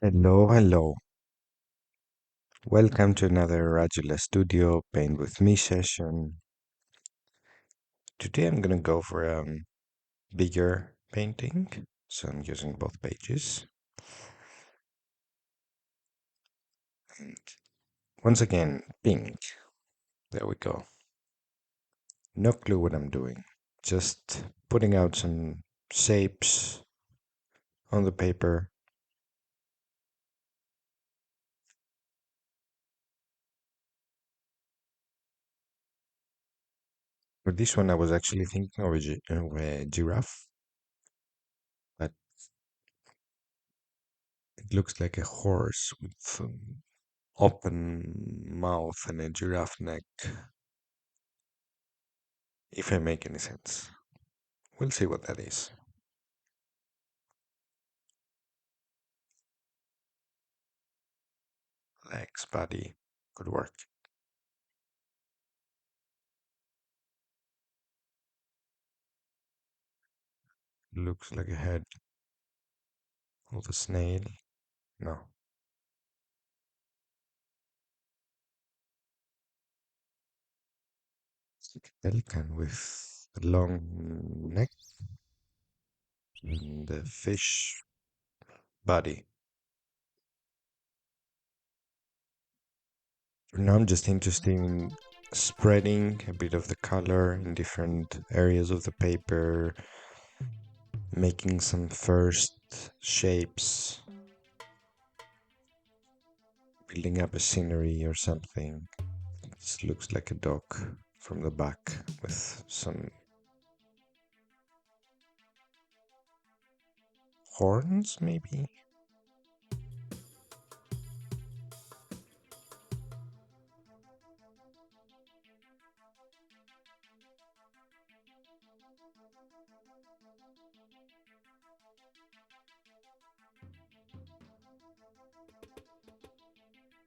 Hello, hello. Welcome to another Rajula Studio Paint with Me session. Today I'm gonna go for a bigger painting, so I'm using both pages. And once again, pink. There we go. No clue what I'm doing. Just putting out some shapes on the paper. For this one, I was actually thinking of a giraffe, but it looks like a horse with open mouth and a giraffe neck, if I make any sense. We'll see what that is. Legs, body, could work. Looks like a head of a snail. No. It's like a pelican with a long neck and a fish body. For now, I'm just interested in spreading a bit of the color in different areas of the paper, making some first shapes, building up a scenery or something. This looks like a dog from the back with some horns, maybe?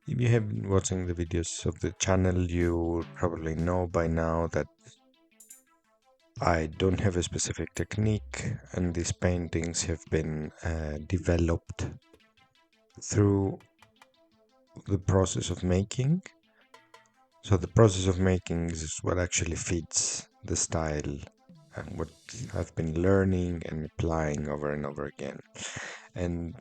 If you have been watching the videos of the channel, you probably know by now that I don't have a specific technique, and these paintings have been developed through the process of making. So the process of making is what actually fits the style and what I've been learning and applying over and over again. And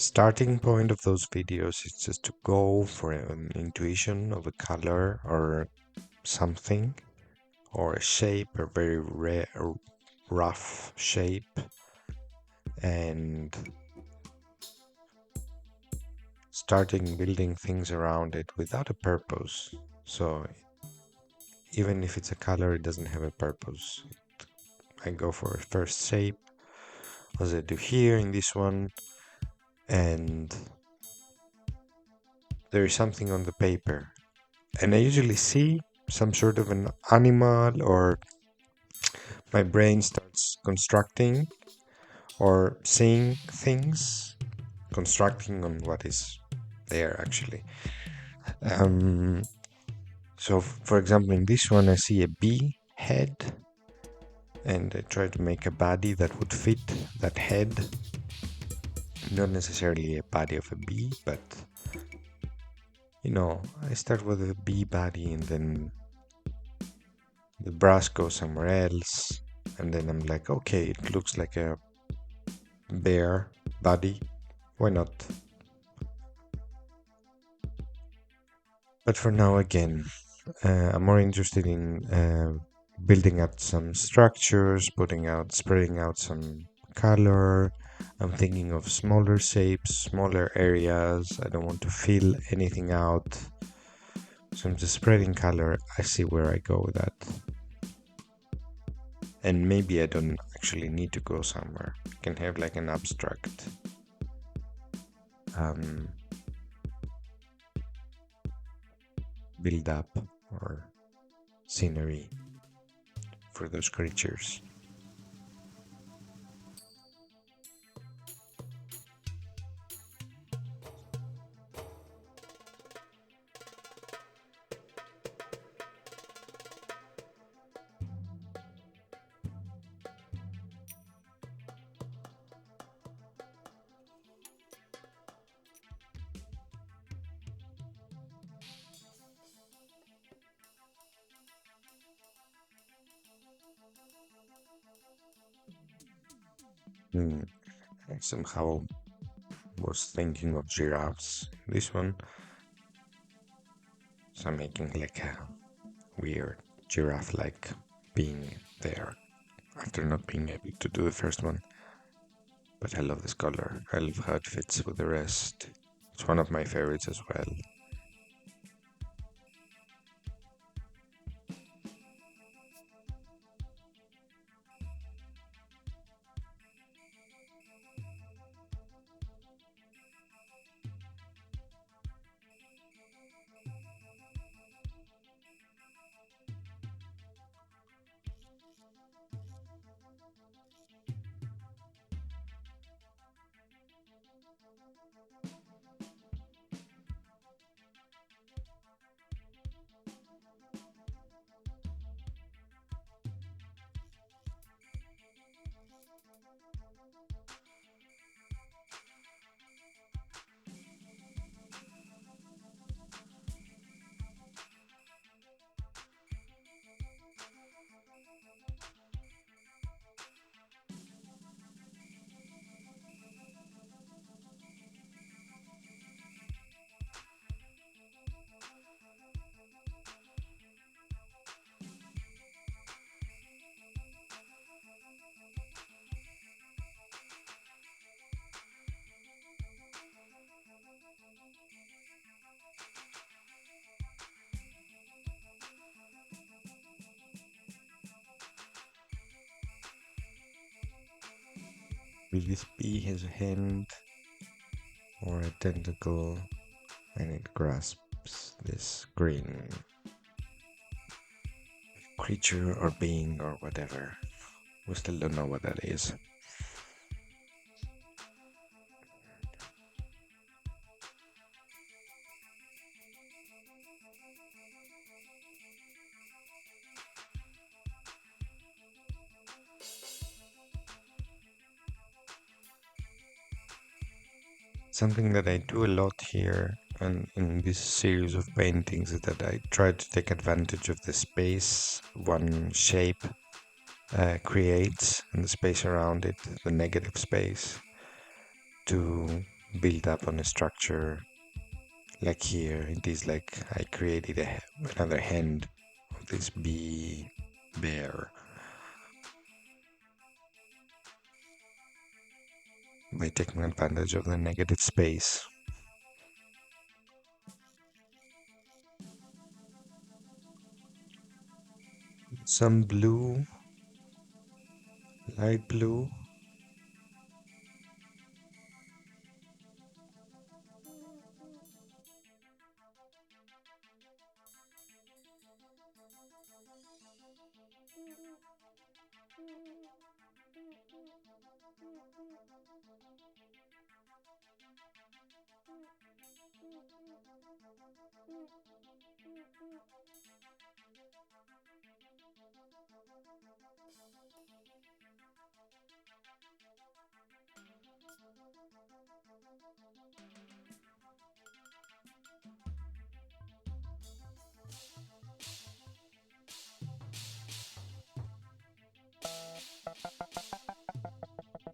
starting point of those videos is just to go for an intuition of a color or something, or a shape, a very rough shape, and starting building things around it without a purpose. So even if it's a color, it doesn't have a purpose. I go for a first shape, as I do here in this one, and there is something on the paper. And I usually see some sort of an animal, or my brain starts constructing or seeing things, constructing on what is there actually. Um, so, for example, in this one, I see a bee head, and I try to make a body that would fit that head. Not necessarily a body of a bee, but I start with a bee body, and then the brush goes somewhere else, and then I'm like, okay, it looks like a bear body. Why not? But for now, again, I'm more interested in building up some structures, spreading out some color. I'm thinking of smaller shapes, smaller areas. I don't want to fill anything out. So I'm just spreading color. I see where I go with that. And maybe I don't actually need to go somewhere. I can have like an abstract um, build up or scenery for those creatures. Hmm. I somehow was thinking of giraffes. This one, so I'm making like a weird giraffe-like being there after not being able to do the first one. But I love this color. I love how it fits with the rest. It's one of my favorites as well. Will this be his hand or a tentacle and it grasps this green creature or being or whatever? We still don't know what that is. Something that I do a lot here and in this series of paintings is that I try to take advantage of the space one shape creates and the space around it, the negative space, to build up on a structure. Like here, it is like I created another hand of this bee bear by taking advantage of the negative space. Some blue, light blue.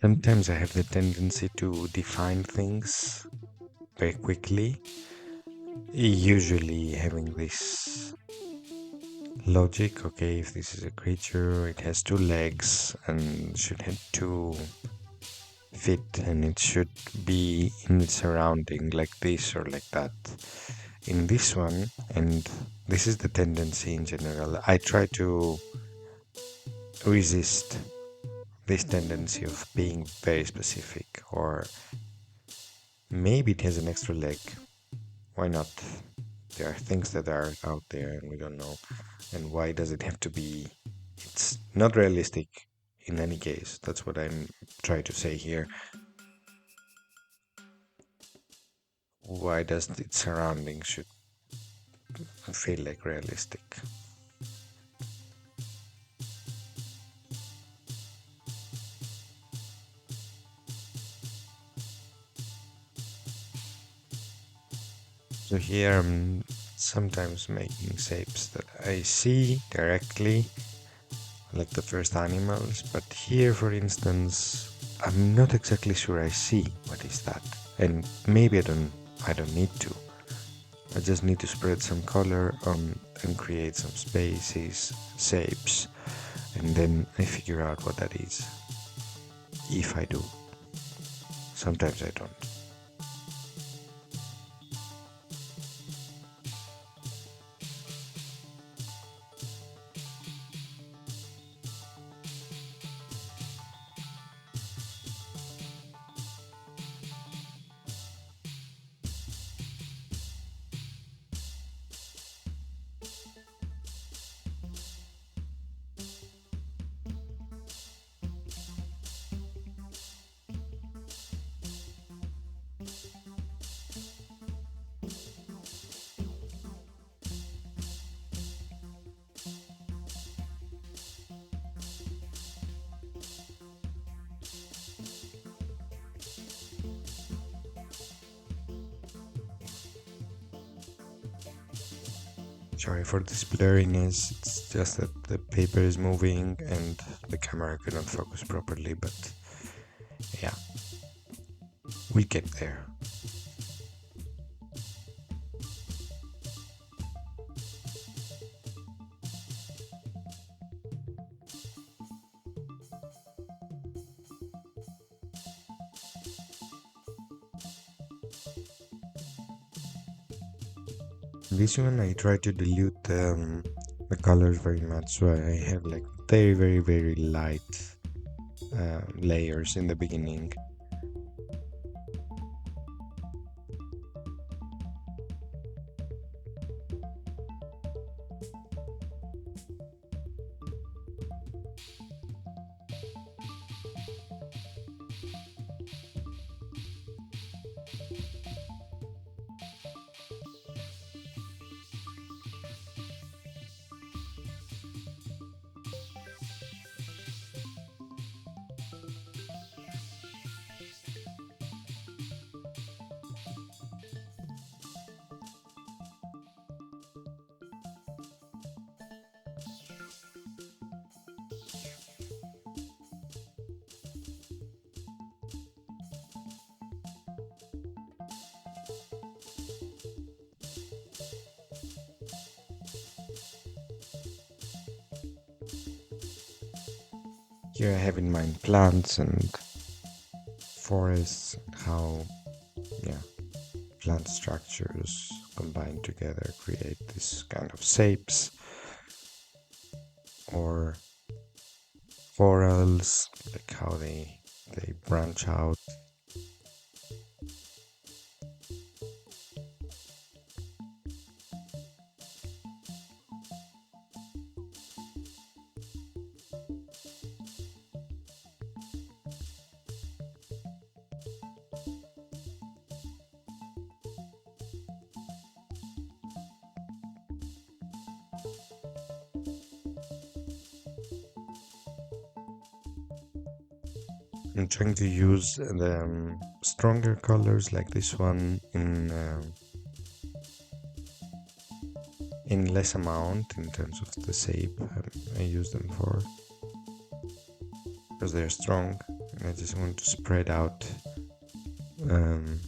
Sometimes I have the tendency to define things very quickly, usually having this logic. Okay, if this is a creature, it has two legs and should have two feet, and it should be in its surrounding like this or like that. In this one, and this is the tendency in general, I try to resist this tendency of being very specific, or maybe it has an extra leg. Why not? There are things that are out there and we don't know. And why does it have to be? It's not realistic in any case. That's what I'm trying to say here. Why does its surroundings should feel like realistic? So here I'm sometimes making shapes that I see directly, like the first animals, but here, for instance, I'm not exactly sure I see what is that. And maybe I don't need to. I just need to spread some color on and create some spaces, shapes, and then I figure out what that is. If I do. Sometimes I don't. Sorry for this blurriness, it's just that the paper is moving and the camera couldn't focus properly, but yeah, we get there. This one I try to dilute the colors very much, so I have like very, very, very light layers in the beginning. Here I have in mind plants and forests, how, yeah, plant structures combined together create this kind of shapes, or corals, like how they branch out. I'm trying to use the stronger colors like this one in less amount in terms of the shape I use them for, because they're strong and I just want to spread out um,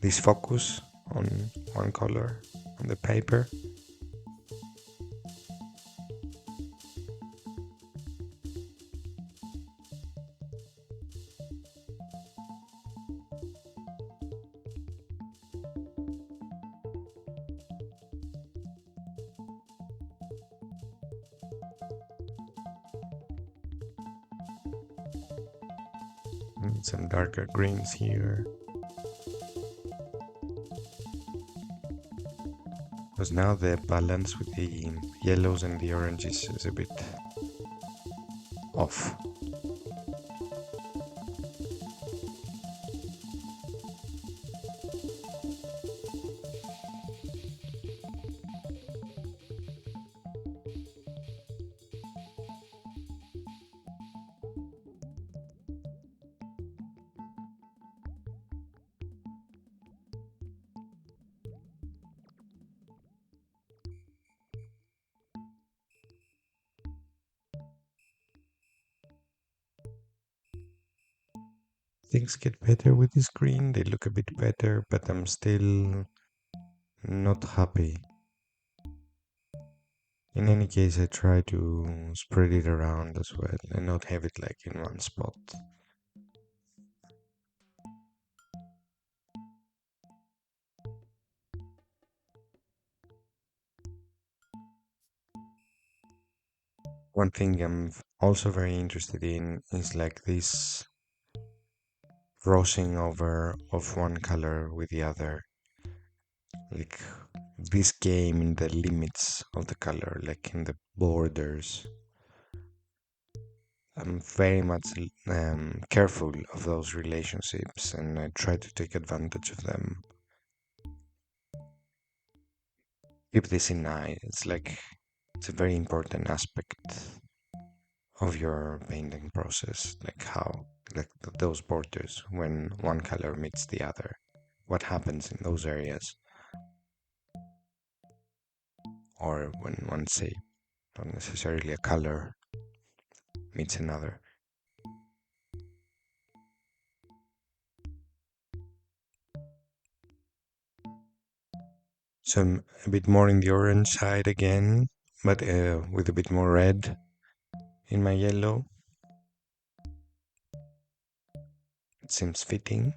this focus on one color on the paper. And some darker greens here, because now the balance with the yellows and the oranges is a bit off. things get better with the screen, they look a bit better, but I'm still not happy. In any case, I try to spread it around as well and not have it like in one spot. One thing also very interested in is like this crossing over of one color with the other. Like this game in the limits of the color, like in the borders. I'm very much careful of those relationships and I try to take advantage of them. Keep this in mind. It's a very important aspect of your painting process, like how those borders when one color meets the other. What happens in those areas, or when one say not necessarily a color meets another. So I'm a bit more in the orange side again, but with a bit more red in my yellow. It seems fitting.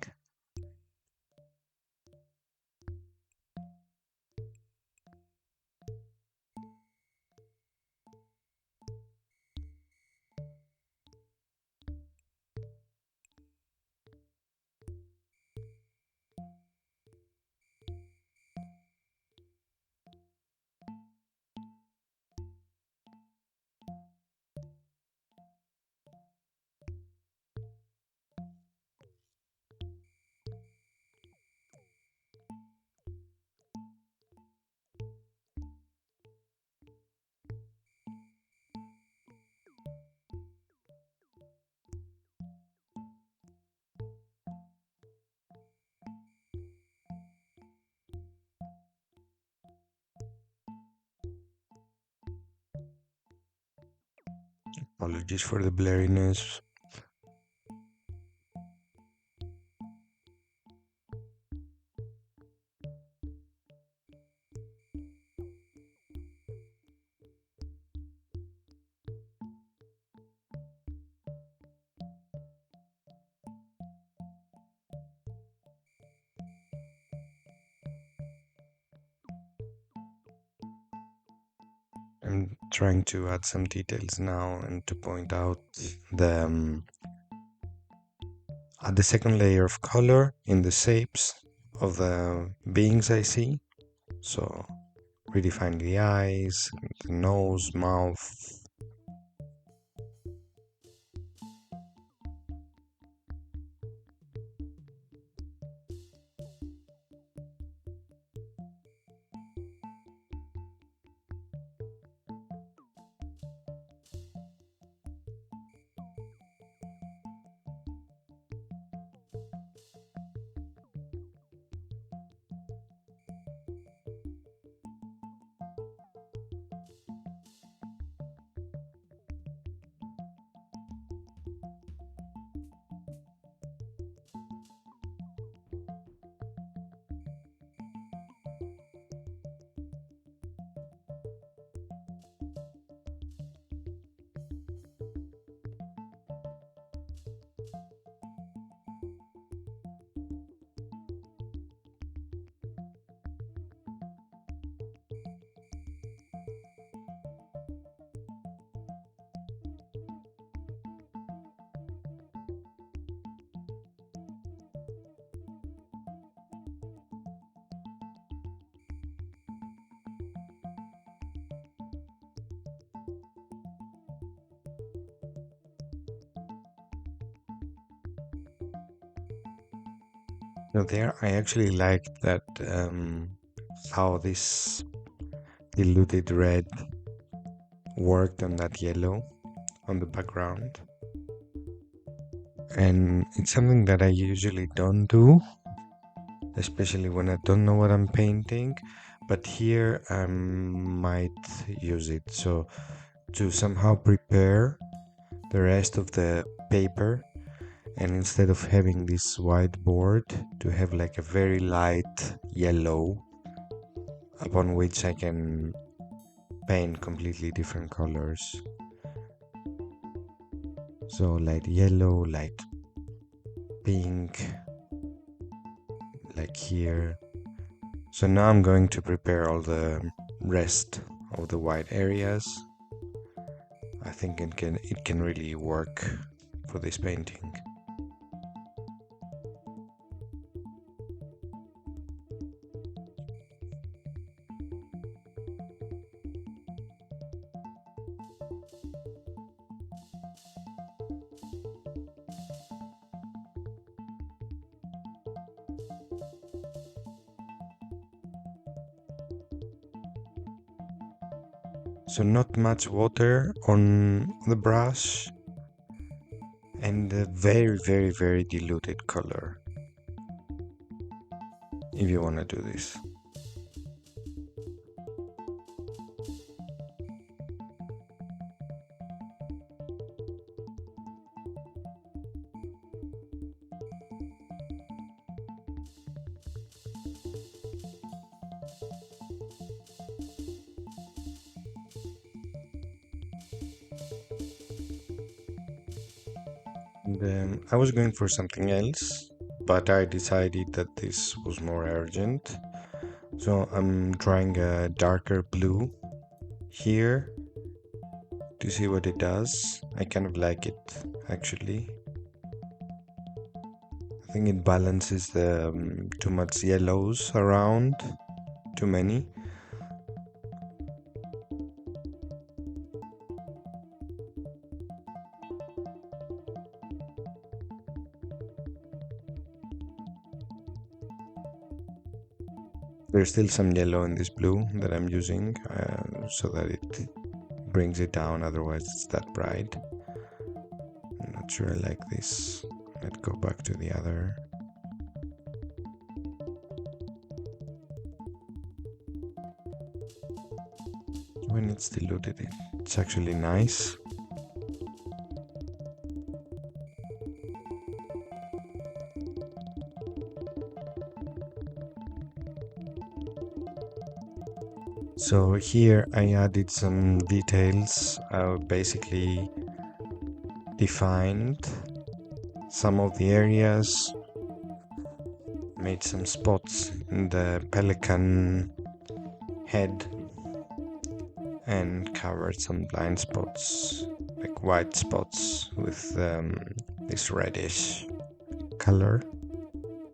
Apologies for the blurriness. I'm trying to add some details now and to point out the add the second layer of color in the shapes of the beings I see. So redefine the eyes, the nose, mouth. So there, I actually like that how this diluted red worked on that yellow on the background. And it's something that I usually don't do, especially when I don't know what I'm painting. But here I might use it. So to somehow prepare the rest of the paper And instead of having this white board, to have like a very light yellow upon which I can paint completely different colors. So light yellow, light pink, like here. So now I'm going to prepare all the rest of the white areas. I think it can really work for this painting. So not much water on the brush and a very very very diluted color if you want to do this. And I was going for something else, but I decided that this was more urgent. So I'm trying a darker blue here to see what it does. I kind of like it actually. I think it balances the too much yellows around, too many. There's still some yellow in this blue that I'm using so that it brings it down, otherwise it's that bright. I'm not sure I like this. Let's go back to the other. When it's diluted, it's actually nice. So here I added some details. I basically defined some of the areas, made some spots in the pelican head, and covered some blind spots, like white spots with this reddish color,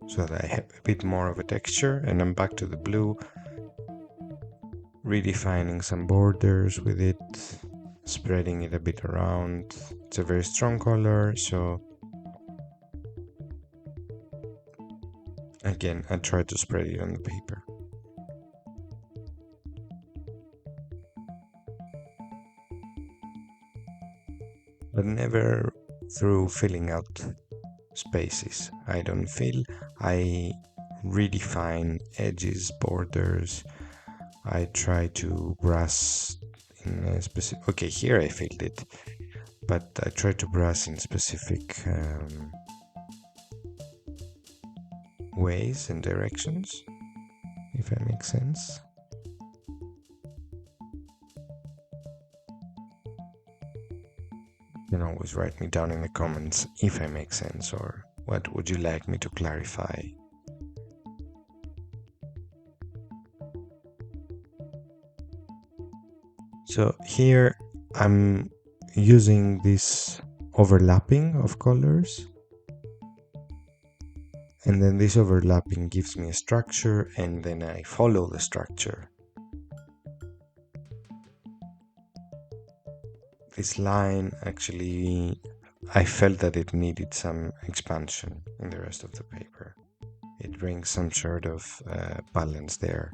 so that I have a bit more of a texture. And I'm back to the blue, redefining some borders with it, spreading it a bit around. It's a very strong color, so again I try to spread it on the paper. But never through filling out spaces. I don't fill, I redefine edges, borders. I try to brush in a specific. Okay, here I filled it, but I try to brush in specific ways and directions, if that makes sense. You can always write me down in the comments if I make sense, or what would you like me to clarify. So here I'm using this overlapping of colors, and then this overlapping gives me a structure, and then I follow the structure. This line actually, I felt that it needed some expansion in the rest of the paper. It brings some sort of balance there.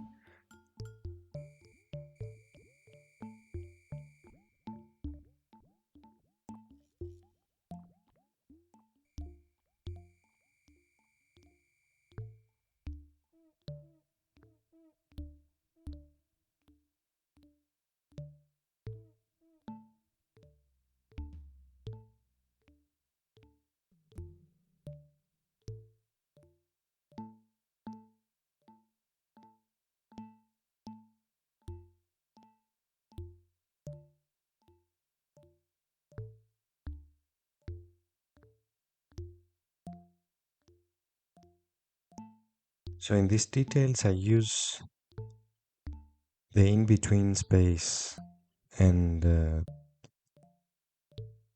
So in these details, I use the in-between space and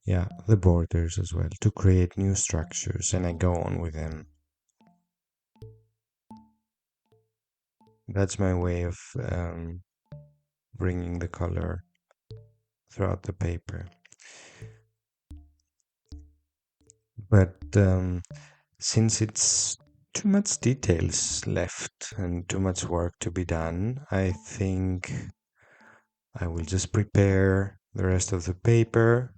yeah, the borders as well to create new structures, and I go on with them. That's my way of bringing the color throughout the paper. But since it's too much details left and too much work to be done, I think I will just prepare the rest of the paper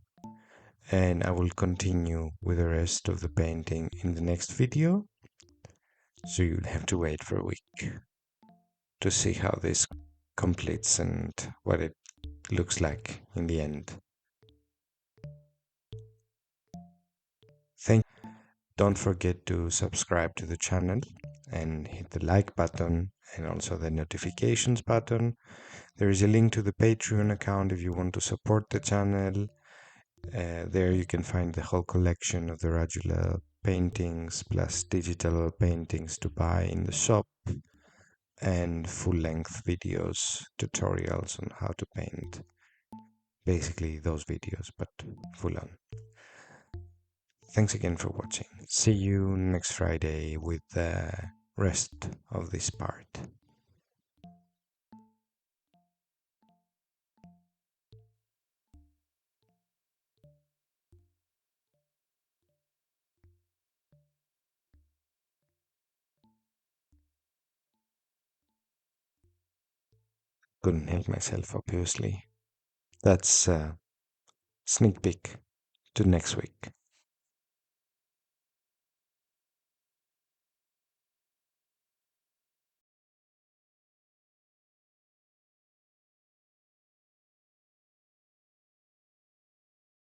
and I will continue with the rest of the painting in the next video. So you'll have to wait for a week to see how this completes and what it looks like in the end. Thank Don't forget to subscribe to the channel and hit the like button and also the notifications button. There is a link to the Patreon account if you want to support the channel. There you can find the whole collection of the Radula paintings plus digital paintings to buy in the shop and full-length videos, tutorials on how to paint. Basically those videos, but full on. Thanks again for watching. See you next Friday with the rest of this part. Couldn't help myself, obviously. That's a sneak peek to next week.